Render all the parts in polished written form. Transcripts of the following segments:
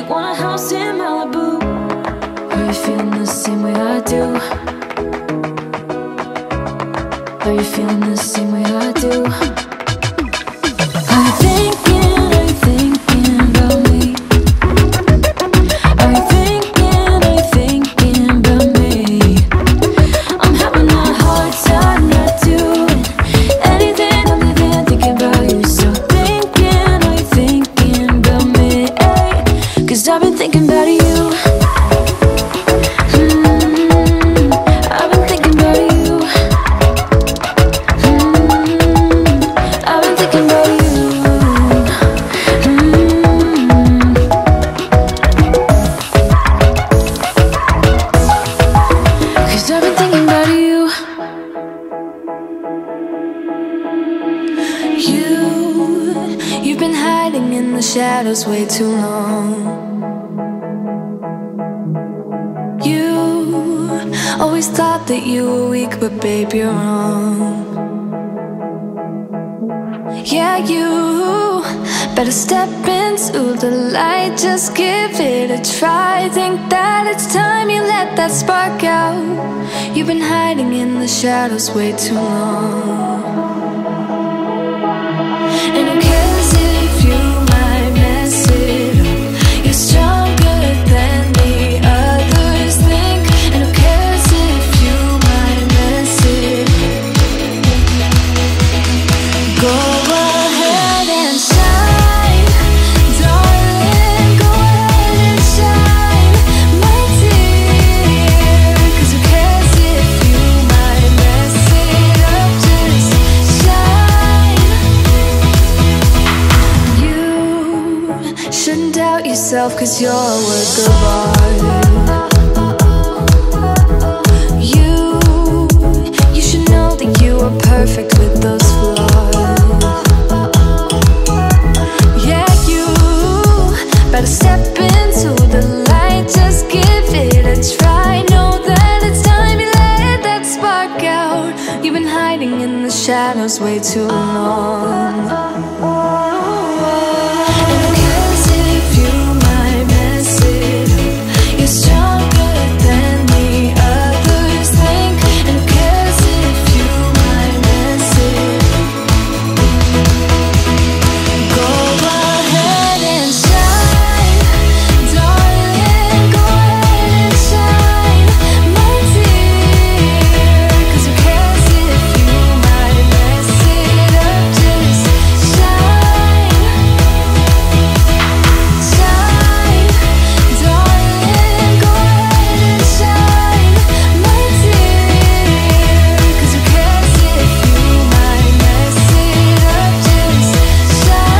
want a house in Malibu. Are you feeling the same way I do? Are you feeling the same way I do? Are you thinking about me? Are you thinking about me? I'm having a hard time not doing anything other than thinking about you. So are you thinking about me? Ay, 'cause I've been thinking about you. I've been thinking about you. I've been thinking about you. 'Cause I've been thinking about you. You've been hiding in the shadows way too long. You always thought that you were weak, but babe, you're wrong. Yeah, you better step into the light, just give it a try. Think that it's time you let that spark out. You've been hiding in the shadows way too long. And who cares if you might mess it up? You're stronger than the others think. And who cares if you might mess it up? Go ahead and shine, darling. Go ahead and shine, my dear. 'Cause who cares if you might mess it up? Just shine. You shouldn't doubt yourself, 'cause you're a work of art. You should know that you are perfect with those flaws. Yeah, you better step into the light, just give it a try. Know that it's time you let that spark out. You've been hiding in the shadows way too long. And who cares if you might mess it up? You're stronger than the others think. And who cares if you might mess it up? Go ahead and shine, darling. Go ahead and shine, my dear. 'Cause who cares if you might mess it up? Just shine, shine, darling. Go ahead and shine, my dear. 'Cause who cares if you might mess it up? Just shine.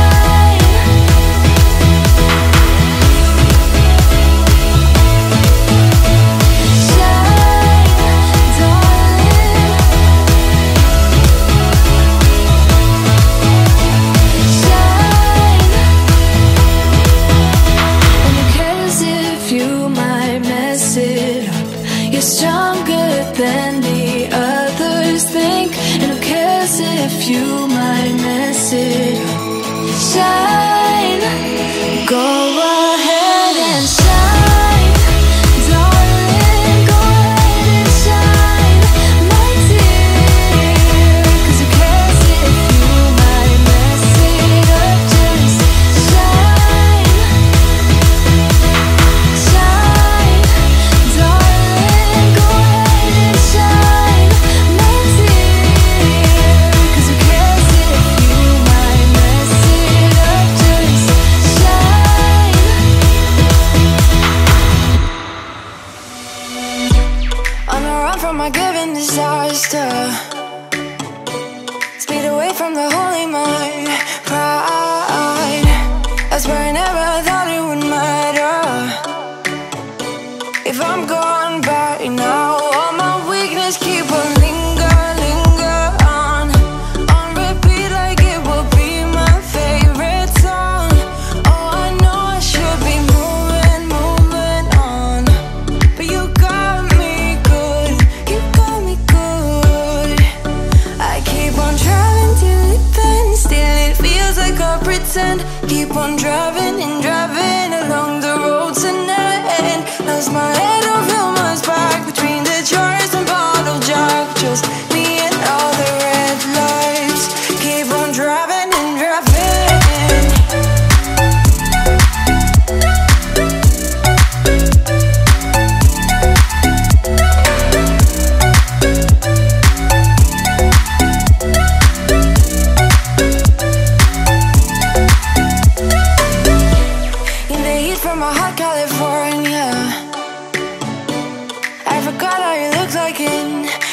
You're stronger than the others think. And who cares if you might mess it up? Shine, go ahead and shine, darling. Go ahead and shine, my dear. 'Cause who cares if you might mess it up? Just shine, shine, darling. Go ahead and shine, my dear. 'Cause who cares if you might mess it up? Just shine. On the run from my given disaster, speed away from the holy mind, pride. That's where I never thought it would matter. If I'm gone by now, all my weakness keep on linger on repeat, like it will be my favorite song. Oh, I know I should be moving on, but you got me good, you got me good. I keep on trying till it bends, still straight from my hot California. I forgot how you look like in